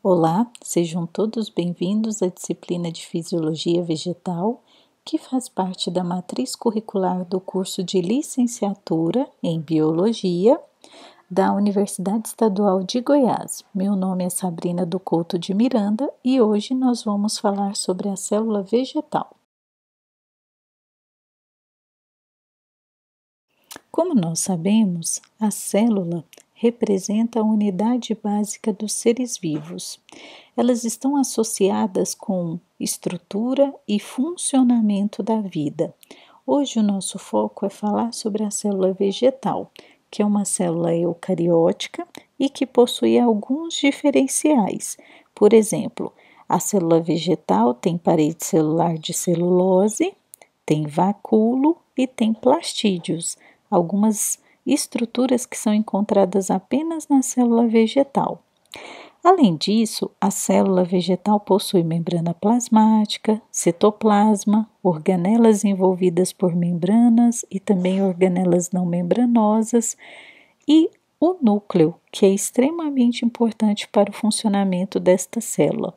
Olá, sejam todos bem-vindos à disciplina de Fisiologia Vegetal, que faz parte da matriz curricular do curso de Licenciatura em Biologia da Universidade Estadual de Goiás. Meu nome é Sabrina do Couto de Miranda e hoje nós vamos falar sobre a célula vegetal. Como nós sabemos, a célula representa a unidade básica dos seres vivos. Elas estão associadas com estrutura e funcionamento da vida. Hoje o nosso foco é falar sobre a célula vegetal, que é uma célula eucariótica e que possui alguns diferenciais. Por exemplo, a célula vegetal tem parede celular de celulose, tem vacúolo e tem plastídeos, algumas estruturas que são encontradas apenas na célula vegetal. Além disso, a célula vegetal possui membrana plasmática, citoplasma, organelas envolvidas por membranas e também organelas não membranosas e o núcleo, que é extremamente importante para o funcionamento desta célula.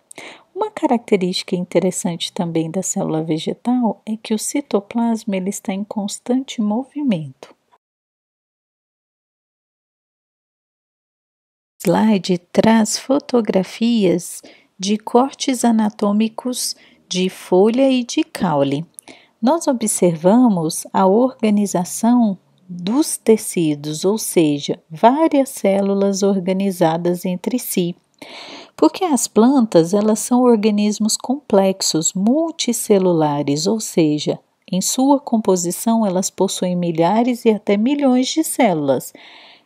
Uma característica interessante também da célula vegetal é que o citoplasma ele está em constante movimento. O slide traz fotografias de cortes anatômicos de folha e de caule. Nós observamos a organização dos tecidos, ou seja, várias células organizadas entre si. Porque as plantas, elas são organismos complexos, multicelulares, ou seja, em sua composição elas possuem milhares e até milhões de células.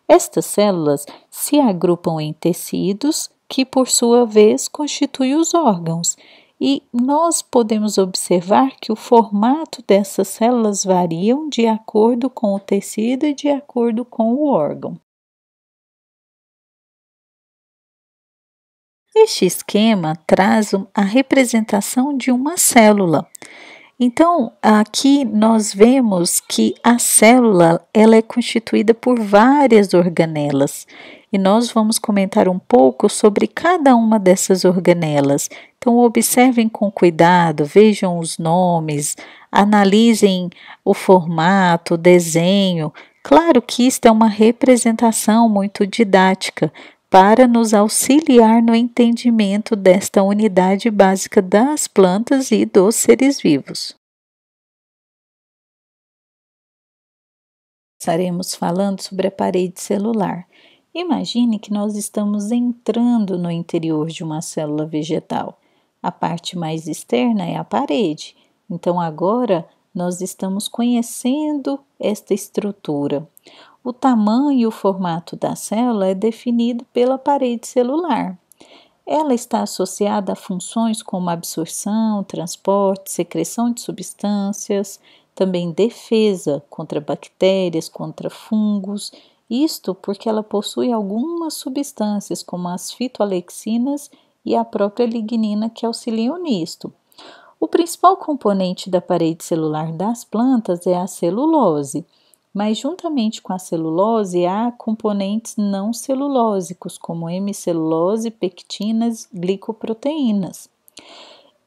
Estas células se agrupam em tecidos, que por sua vez constituem os órgãos, e nós podemos observar que o formato dessas células variam de acordo com o tecido e de acordo com o órgão. Este esquema traz a representação de uma célula. Então, aqui nós vemos que a célula ela é constituída por várias organelas e nós vamos comentar um pouco sobre cada uma dessas organelas. Então, observem com cuidado, vejam os nomes, analisem o formato, o desenho. Claro que isto é uma representação muito didática, para nos auxiliar no entendimento desta unidade básica das plantas e dos seres vivos. Estaremos falando sobre a parede celular. Imagine que nós estamos entrando no interior de uma célula vegetal. A parte mais externa é a parede. Então, agora nós estamos conhecendo esta estrutura. O tamanho e o formato da célula é definido pela parede celular. Ela está associada a funções como absorção, transporte, secreção de substâncias, também defesa contra bactérias, contra fungos. Isto porque ela possui algumas substâncias, como as fitoalexinas e a própria lignina, que auxiliam nisto. O principal componente da parede celular das plantas é a celulose, mas juntamente com a celulose há componentes não celulósicos, como hemicelulose, pectinas, glicoproteínas.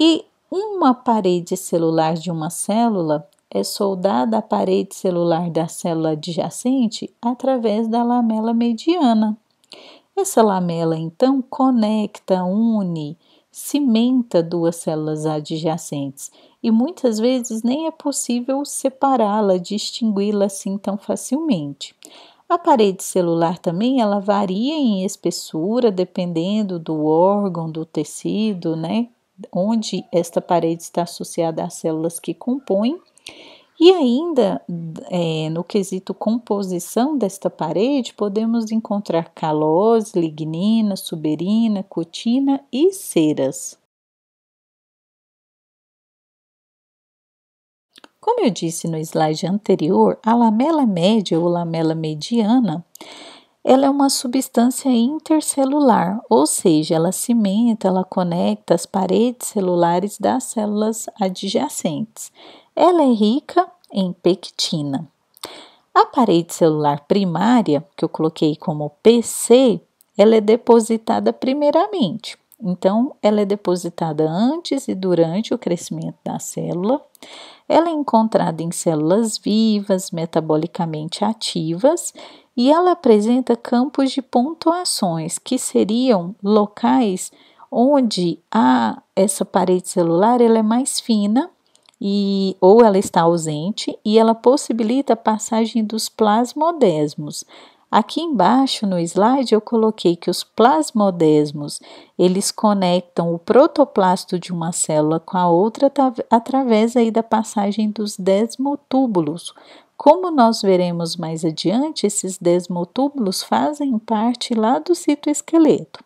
E uma parede celular de uma célula é soldada à parede celular da célula adjacente através da lamela mediana. Essa lamela, então, conecta, une, cimenta duas células adjacentes e muitas vezes nem é possível separá-la, distingui-la assim tão facilmente. A parede celular também ela varia em espessura dependendo do órgão, do tecido, né? Onde esta parede está associada às células que compõem. E ainda, no quesito composição desta parede, podemos encontrar calose, lignina, suberina, cutina e ceras. Como eu disse no slide anterior, a lamela média ou lamela mediana, ela é uma substância intercelular, ou seja, ela cimenta, ela conecta as paredes celulares das células adjacentes. Ela é rica em pectina. A parede celular primária, que eu coloquei como PC, ela é depositada primeiramente. Então, ela é depositada antes e durante o crescimento da célula. Ela é encontrada em células vivas, metabolicamente ativas, e ela apresenta campos de pontuações, que seriam locais onde essa parede celular ela é mais fina ou ela está ausente e ela possibilita a passagem dos plasmodesmos. Aqui embaixo no slide eu coloquei que os plasmodesmos, eles conectam o protoplasto de uma célula com a outra através aí da passagem dos desmotúbulos. Como nós veremos mais adiante, esses desmotúbulos fazem parte lá do citoesqueleto.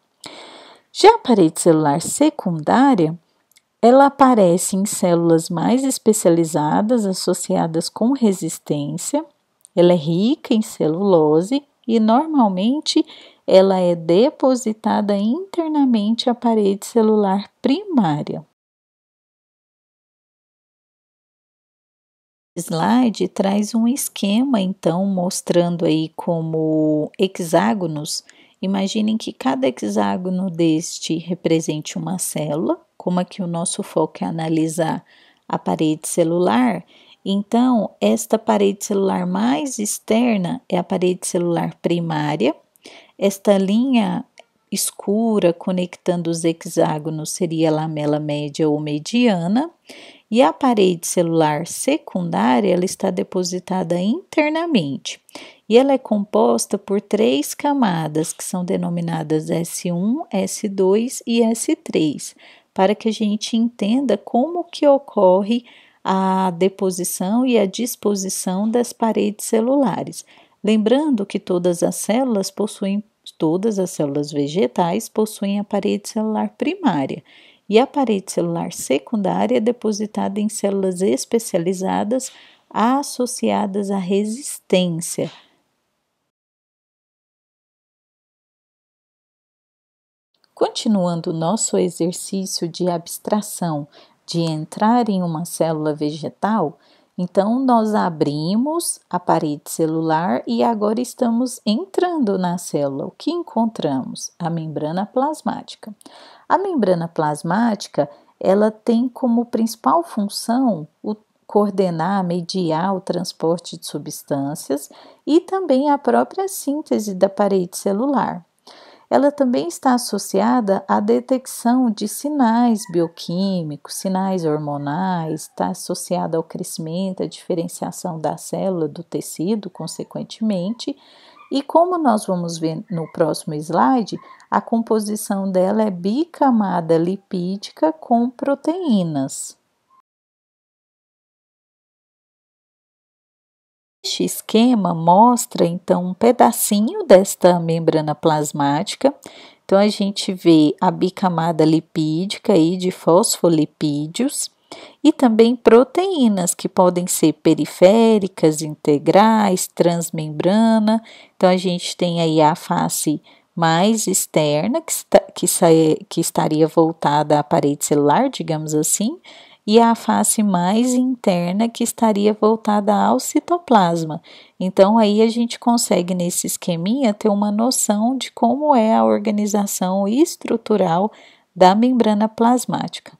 Já a parede celular secundária, ela aparece em células mais especializadas, associadas com resistência. Ela é rica em celulose e normalmente ela é depositada internamente à parede celular primária. O slide traz um esquema, então, mostrando aí como hexágonos. Imaginem que cada hexágono deste represente uma célula, como aqui o nosso foco é analisar a parede celular. Então, esta parede celular mais externa é a parede celular primária. Esta linha escura conectando os hexágonos seria a lamela média ou mediana. E a parede celular secundária, ela está depositada internamente. E ela é composta por 3 camadas, que são denominadas S1, S2 e S3, para que a gente entenda como que ocorre a deposição e a disposição das paredes celulares. Lembrando que todas as células vegetais possuem a parede celular primária. E a parede celular secundária é depositada em células especializadas associadas à resistência. Continuando o nosso exercício de abstração de entrar em uma célula vegetal, então nós abrimos a parede celular e agora estamos entrando na célula. O que encontramos? A membrana plasmática. A membrana plasmática, ela tem como principal função coordenar, mediar o transporte de substâncias e também a própria síntese da parede celular. Ela também está associada à detecção de sinais bioquímicos, sinais hormonais, está associada ao crescimento, à diferenciação da célula, do tecido, consequentemente. E como nós vamos ver no próximo slide, a composição dela é bicamada lipídica com proteínas. Este esquema mostra, então, um pedacinho desta membrana plasmática. Então, a gente vê a bicamada lipídica aí de fosfolipídios e também proteínas que podem ser periféricas, integrais, transmembrana. Então, a gente tem aí a face mais externa, que estaria voltada à parede celular, digamos assim, e a face mais interna que estaria voltada ao citoplasma. Então, aí a gente consegue, nesse esqueminha, ter uma noção de como é a organização estrutural da membrana plasmática.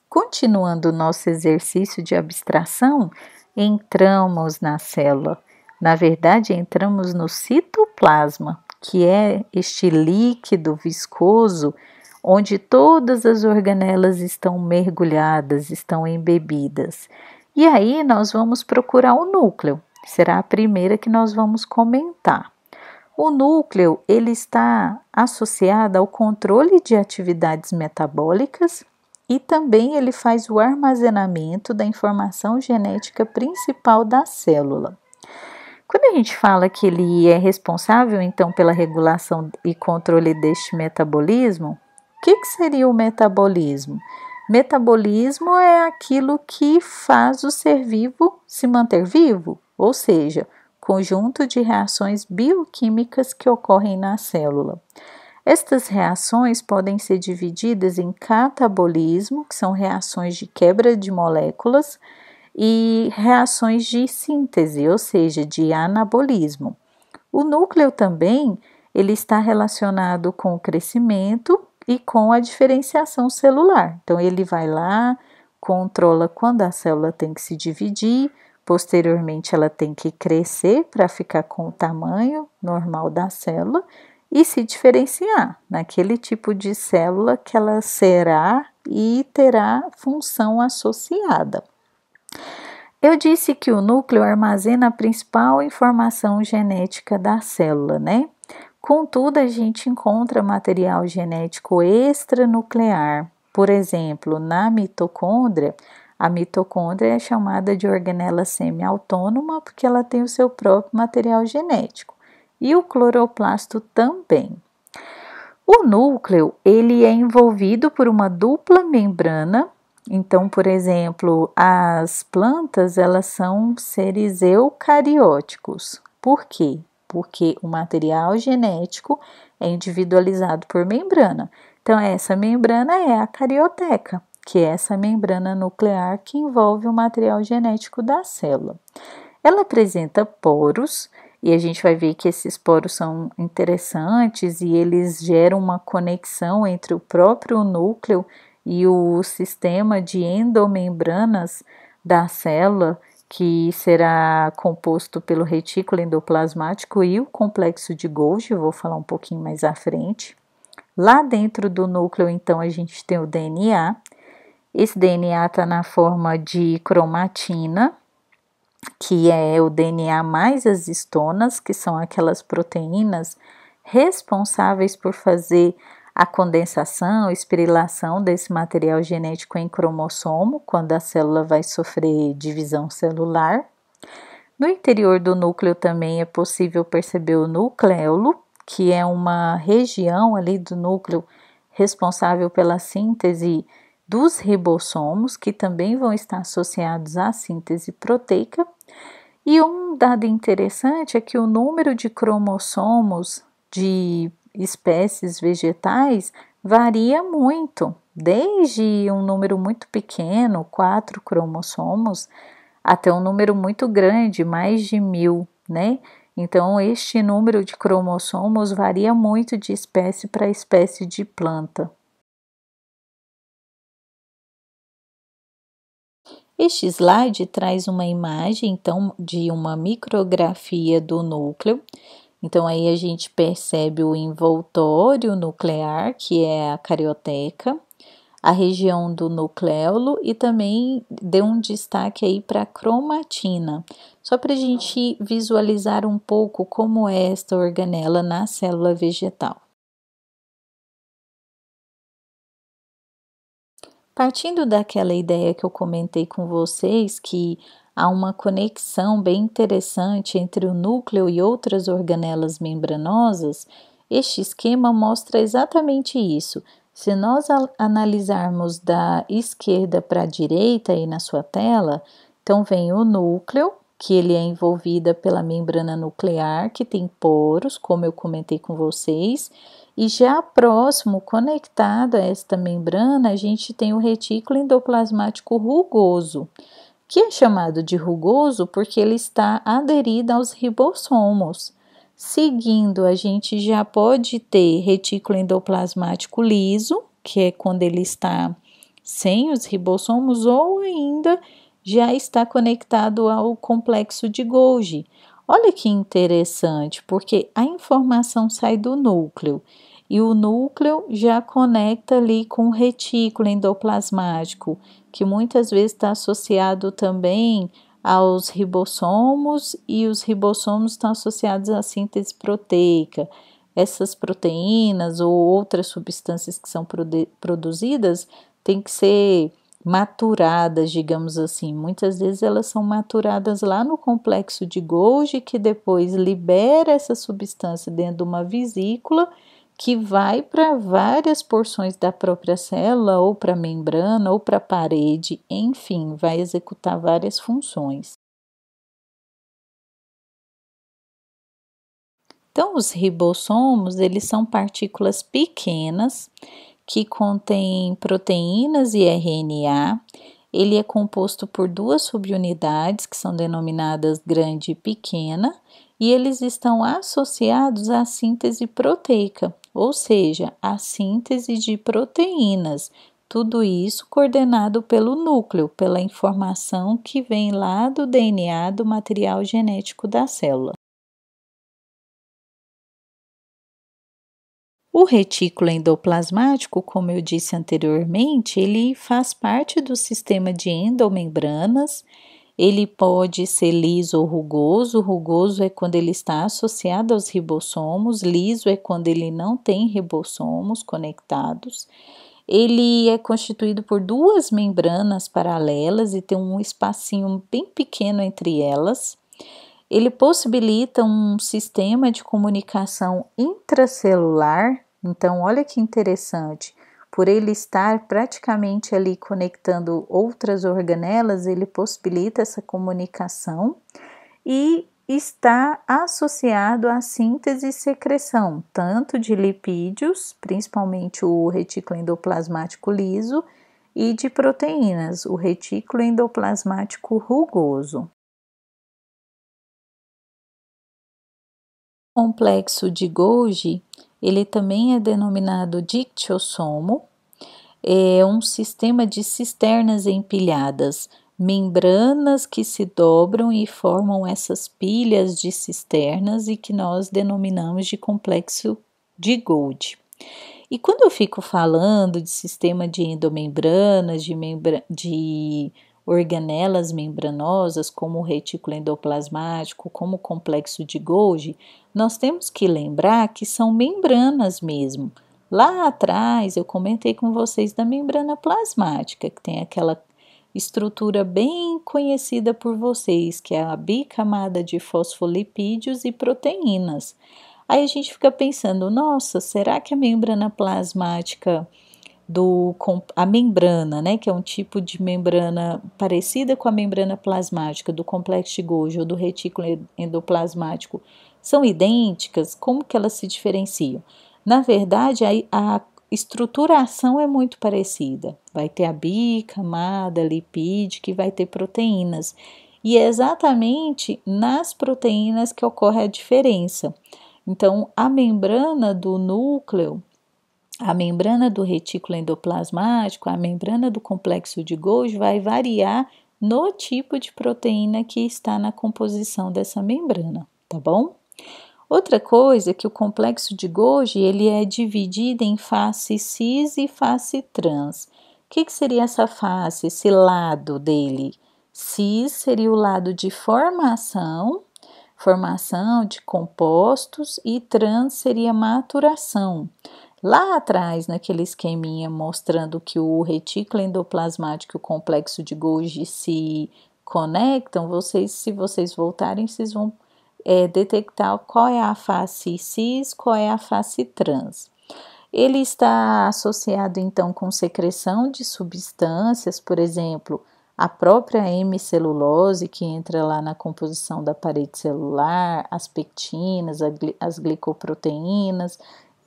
Continuando o nosso exercício de abstração, entramos na célula. Na verdade, entramos no citoplasma, que é este líquido viscoso onde todas as organelas estão mergulhadas, estão embebidas. E aí nós vamos procurar o núcleo, será a primeira que nós vamos comentar. O núcleo, ele está associado ao controle de atividades metabólicas e também ele faz o armazenamento da informação genética principal da célula. Quando a gente fala que ele é responsável, então, pela regulação e controle deste metabolismo, o que seria o metabolismo? Metabolismo é aquilo que faz o ser vivo se manter vivo, ou seja, conjunto de reações bioquímicas que ocorrem na célula. Estas reações podem ser divididas em catabolismo, que são reações de quebra de moléculas, e reações de síntese, ou seja, de anabolismo. O núcleo também ele está relacionado com o crescimento e com a diferenciação celular. Então, ele vai lá, controla quando a célula tem que se dividir, posteriormente ela tem que crescer para ficar com o tamanho normal da célula e se diferenciar naquele tipo de célula que ela será e terá função associada. Eu disse que o núcleo armazena a principal informação genética da célula, né? Contudo, a gente encontra material genético extranuclear. Por exemplo, na mitocôndria, a mitocôndria é chamada de organela semi-autônoma porque ela tem o seu próprio material genético. E o cloroplasto também. O núcleo, ele é envolvido por uma dupla membrana. Então, por exemplo, as plantas, elas são seres eucarióticos. Por quê? Porque o material genético é individualizado por membrana. Então, essa membrana é a carioteca, que é essa membrana nuclear que envolve o material genético da célula. Ela apresenta poros, e a gente vai ver que esses poros são interessantes e eles geram uma conexão entre o próprio núcleo e o sistema de endomembranas da célula, que será composto pelo retículo endoplasmático e o complexo de Golgi, vou falar um pouquinho mais à frente. Lá dentro do núcleo, então, a gente tem o DNA. Esse DNA está na forma de cromatina, que é o DNA mais as histonas, que são aquelas proteínas responsáveis por fazer a condensação, espirilação desse material genético em cromossomo, quando a célula vai sofrer divisão celular. No interior do núcleo também é possível perceber o nucleolo, que é uma região ali do núcleo responsável pela síntese dos ribossomos, que também vão estar associados à síntese proteica. E um dado interessante é que o número de cromossomos de espécies vegetais varia muito, desde um número muito pequeno, 4 cromossomos, até um número muito grande, mais de 1000, né? Então, este número de cromossomos varia muito de espécie para espécie de planta. Este slide traz uma imagem, então, de uma micrografia do núcleo. Então, aí a gente percebe o envoltório nuclear, que é a carioteca, a região do nucleolo e também deu um destaque aí para a cromatina, só para a gente visualizar um pouco como é esta organela na célula vegetal. Partindo daquela ideia que eu comentei com vocês, que há uma conexão bem interessante entre o núcleo e outras organelas membranosas, este esquema mostra exatamente isso. Se nós analisarmos da esquerda para a direita aí na sua tela, então vem o núcleo, que ele é envolvido pela membrana nuclear, que tem poros, como eu comentei com vocês, e já próximo, conectado a esta membrana, a gente tem o retículo endoplasmático rugoso, que é chamado de rugoso porque ele está aderido aos ribossomos. Seguindo, a gente já pode ter retículo endoplasmático liso, que é quando ele está sem os ribossomos, ou ainda já está conectado ao complexo de Golgi. Olha que interessante, porque a informação sai do núcleo e o núcleo já conecta ali com o retículo endoplasmático, que muitas vezes está associado também aos ribossomos e os ribossomos estão associados à síntese proteica. Essas proteínas ou outras substâncias que são produzidas têm que ser maturadas, digamos assim. Muitas vezes elas são maturadas lá no complexo de Golgi, que depois libera essa substância dentro de uma vesícula, que vai para várias porções da própria célula, ou para a membrana, ou para a parede, enfim, vai executar várias funções. Então, os ribossomos, eles são partículas pequenas que contêm proteínas e RNA. Ele é composto por duas subunidades, que são denominadas grande e pequena, e eles estão associados à síntese proteica, ou seja, à síntese de proteínas. Tudo isso coordenado pelo núcleo, pela informação que vem lá do DNA do material genético da célula. O retículo endoplasmático, como eu disse anteriormente, ele faz parte do sistema de endomembranas. Ele pode ser liso ou rugoso. Rugoso é quando ele está associado aos ribossomos, liso é quando ele não tem ribossomos conectados. Ele é constituído por duas membranas paralelas e tem um espacinho bem pequeno entre elas. Ele possibilita um sistema de comunicação intracelular. Então, olha que interessante. Por ele estar praticamente ali conectando outras organelas, ele possibilita essa comunicação e está associado à síntese e secreção, tanto de lipídios, principalmente o retículo endoplasmático liso, e de proteínas, o retículo endoplasmático rugoso. O complexo de Golgi, ele também é denominado dictiosomo, é um sistema de cisternas empilhadas, membranas que se dobram e formam essas pilhas de cisternas e que nós denominamos de complexo de Golgi. E quando eu fico falando de sistema de endomembranas, de organelas membranosas, como o retículo endoplasmático, como o complexo de Golgi, nós temos que lembrar que são membranas mesmo. Lá atrás eu comentei com vocês da membrana plasmática, que tem aquela estrutura bem conhecida por vocês, que é a bicamada de fosfolipídios e proteínas. Aí a gente fica pensando, nossa, será que a membrana plasmática a membrana, né, que é um tipo de membrana parecida com a membrana plasmática do complexo de Golgi ou do retículo endoplasmático, são idênticas? Como que elas se diferenciam? Na verdade, a estruturação é muito parecida. Vai ter a bicamada lipídica e vai ter proteínas. E é exatamente nas proteínas que ocorre a diferença. Então, a membrana do núcleo, a membrana do retículo endoplasmático, a membrana do complexo de Golgi vai variar no tipo de proteína que está na composição dessa membrana, tá bom? Outra coisa é que o complexo de Golgi ele é dividido em face cis e face trans. O que seria essa face, esse lado dele? Cis seria o lado de formação de compostos, e trans seria maturação. Lá atrás, naquele esqueminha mostrando que o retículo endoplasmático e o complexo de Golgi se conectam, se vocês voltarem, vocês vão detectar qual é a face cis, qual é a face trans. Ele está associado então com secreção de substâncias, por exemplo, a própria hemicelulose, que entra lá na composição da parede celular, as pectinas, as glicoproteínas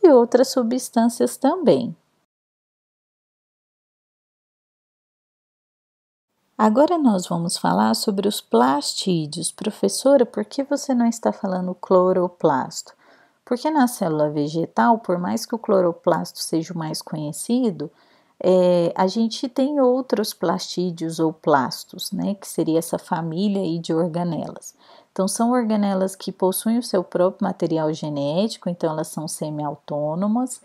e outras substâncias também. Agora nós vamos falar sobre os plastídeos. Professora, por que você não está falando cloroplasto? Porque na célula vegetal, por mais que o cloroplasto seja o mais conhecido, a gente tem outros plastídeos ou plastos, né? Que seria essa família aí de organelas. Então, são organelas que possuem o seu próprio material genético, então elas são semi-autônomas,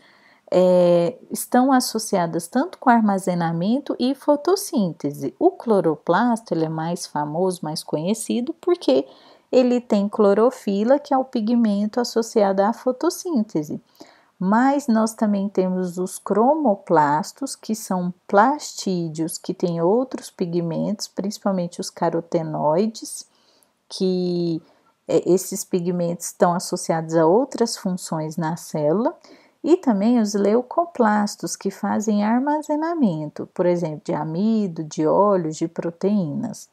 estão associadas tanto com armazenamento e fotossíntese. O cloroplasto ele é mais famoso, mais conhecido, porque ele tem clorofila, que é o pigmento associado à fotossíntese. Mas nós também temos os cromoplastos, que são plastídeos que têm outros pigmentos, principalmente os carotenoides, que esses pigmentos estão associados a outras funções na célula, e também os leucoplastos, que fazem armazenamento, por exemplo, de amido, de óleos, de proteínas.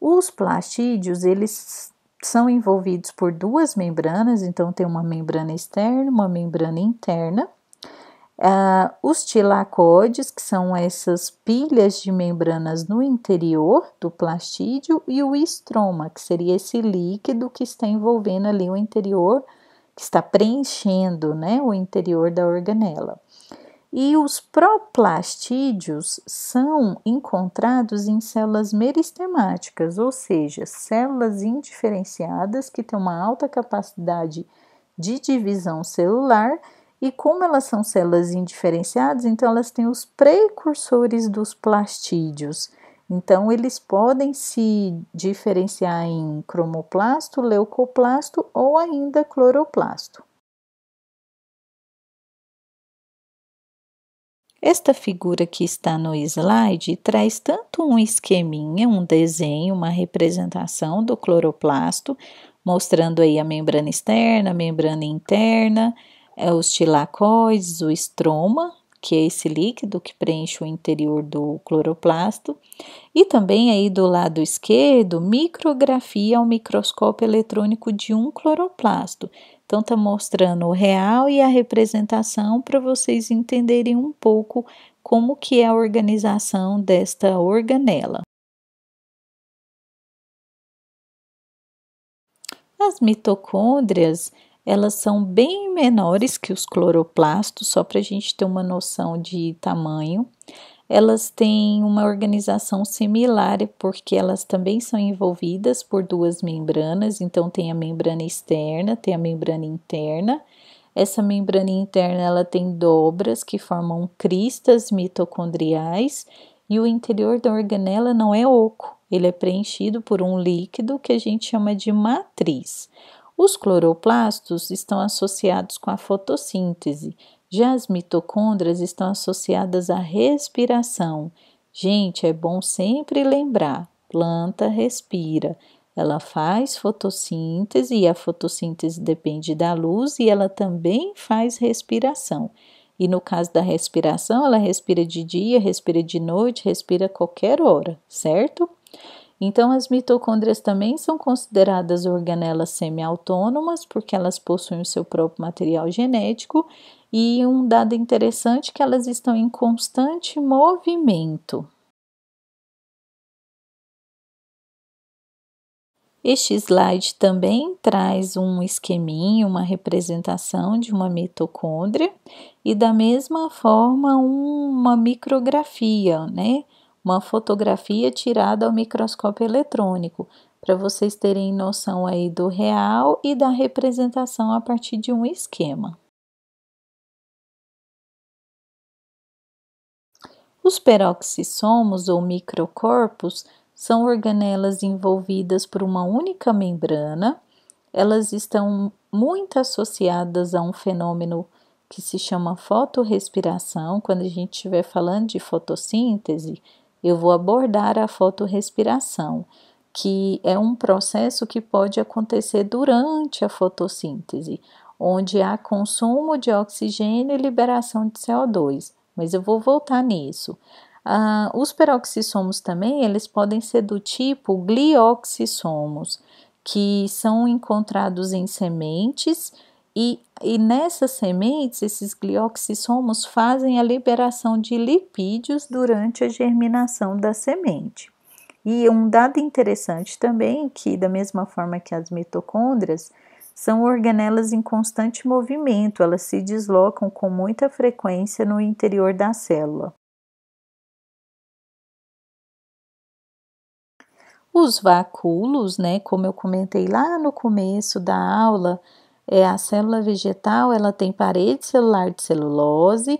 Os plastídeos, eles são envolvidos por duas membranas, então tem uma membrana externa, uma membrana interna. Os tilacoides, que são essas pilhas de membranas no interior do plastídeo, e o estroma, que seria esse líquido que está envolvendo ali o interior, que está preenchendo, né, o interior da organela. E os proplastídeos são encontrados em células meristemáticas, ou seja, células indiferenciadas que têm uma alta capacidade de divisão celular. E como elas são células indiferenciadas, então elas têm os precursores dos plastídeos. Então, eles podem se diferenciar em cromoplasto, leucoplasto ou ainda cloroplasto. Esta figura que está no slide traz tanto um esqueminha, um desenho, uma representação do cloroplasto, mostrando aí a membrana externa, a membrana interna, os tilacoides, o estroma, que é esse líquido que preenche o interior do cloroplasto, e também aí do lado esquerdo, micrografia ao microscópio eletrônico de um cloroplasto. Então, está mostrando o real e a representação para vocês entenderem um pouco como que é a organização desta organela. As mitocôndrias, elas são bem menores que os cloroplastos, só para a gente ter uma noção de tamanho. Elas têm uma organização similar, porque elas também são envolvidas por duas membranas, então tem a membrana externa, tem a membrana interna. Essa membrana interna, ela tem dobras que formam cristas mitocondriais, e o interior da organela não é oco, ele é preenchido por um líquido que a gente chama de matriz. Os cloroplastos estão associados com a fotossíntese, já as mitocôndrias estão associadas à respiração. Gente, é bom sempre lembrar: planta respira. Ela faz fotossíntese e a fotossíntese depende da luz e ela também faz respiração. E no caso da respiração, ela respira de dia, respira de noite, respira a qualquer hora, certo? Então, as mitocôndrias também são consideradas organelas semi-autônomas, porque elas possuem o seu próprio material genético, e um dado interessante é que elas estão em constante movimento. Este slide também traz um esqueminha, uma representação de uma mitocôndria, e da mesma forma uma micrografia, né? Uma fotografia tirada ao microscópio eletrônico, para vocês terem noção aí do real e da representação a partir de um esquema. Os peroxissomos ou microcorpos são organelas envolvidas por uma única membrana. Elas estão muito associadas a um fenômeno que se chama fotorrespiração. Quando a gente estiver falando de fotossíntese, eu vou abordar a fotorrespiração, que é um processo que pode acontecer durante a fotossíntese, onde há consumo de oxigênio e liberação de CO2, mas eu vou voltar nisso. Os peroxissomos também, eles podem ser do tipo glioxissomos, que são encontrados em sementes, e nessas sementes, esses glioxissomos fazem a liberação de lipídios durante a germinação da semente. E um dado interessante também, que da mesma forma que as mitocôndrias, são organelas em constante movimento, elas se deslocam com muita frequência no interior da célula. Os vacúolos, né, como eu comentei lá no começo da aula, a célula vegetal, ela tem parede celular de celulose,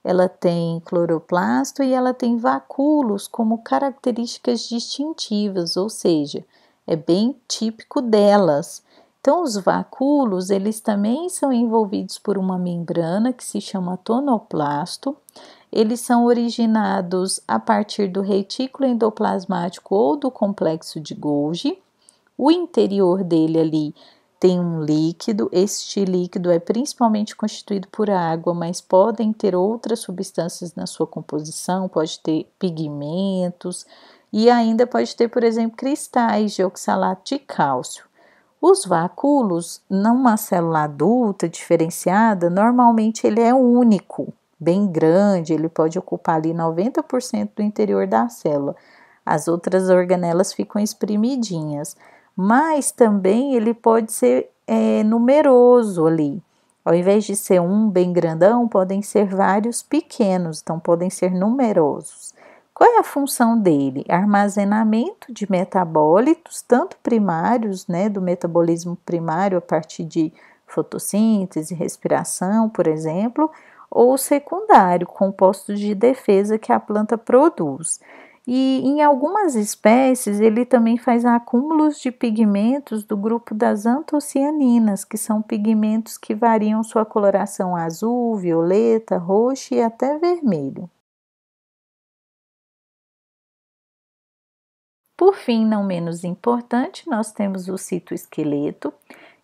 ela tem cloroplasto e ela tem vacúolos como características distintivas, ou seja, é bem típico delas. Então, os vacúolos, eles também são envolvidos por uma membrana que se chama tonoplasto. Eles são originados a partir do retículo endoplasmático ou do complexo de Golgi. O interior dele ali tem um líquido, este líquido é principalmente constituído por água, mas podem ter outras substâncias na sua composição, pode ter pigmentos e ainda pode ter, por exemplo, cristais de oxalato de cálcio. Os vacúolos, numa célula adulta diferenciada, normalmente ele é único. bem grande, ele pode ocupar ali 90% do interior da célula. As outras organelas ficam espremidinhas, mas também ele pode ser numeroso ali. Ao invés de ser um bem grandão, podem ser vários pequenos, então podem ser numerosos. Qual é a função dele? Armazenamento de metabólitos, tanto primários, né, do metabolismo primário a partir de fotossíntese, respiração, por exemplo, ou secundário, compostos de defesa que a planta produz. E em algumas espécies ele também faz acúmulos de pigmentos do grupo das antocianinas, que são pigmentos que variam sua coloração azul, violeta, roxo e até vermelho. Por fim, não menos importante, nós temos o citoesqueleto,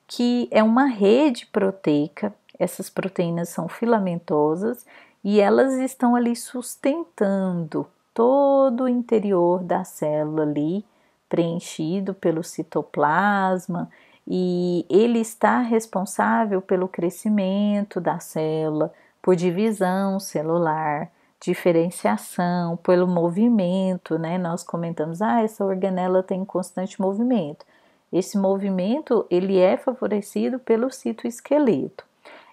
que é uma rede proteica. Essas proteínas são filamentosas e elas estão ali sustentando todo o interior da célula ali, preenchido pelo citoplasma, e ele está responsável pelo crescimento da célula, por divisão celular, diferenciação, pelo movimento, né? Nós comentamos, essa organela tem constante movimento. Esse movimento, ele é favorecido pelo citoesqueleto.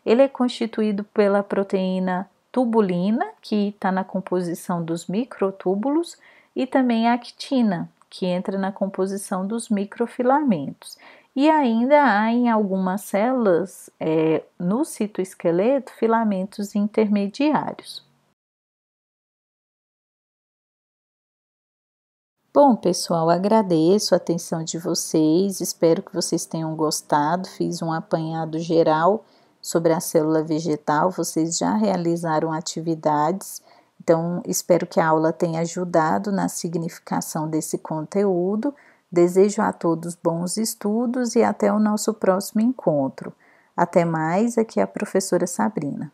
Ele é constituído pela proteína tubulina, que está na composição dos microtúbulos, e também a actina, que entra na composição dos microfilamentos. E ainda há em algumas células, no citoesqueleto, filamentos intermediários. Bom, pessoal, agradeço a atenção de vocês, espero que vocês tenham gostado. Fiz um apanhado geral sobre a célula vegetal, vocês já realizaram atividades, então espero que a aula tenha ajudado na significação desse conteúdo. Desejo a todos bons estudos e até o nosso próximo encontro. Até mais, aqui é a professora Sabrina.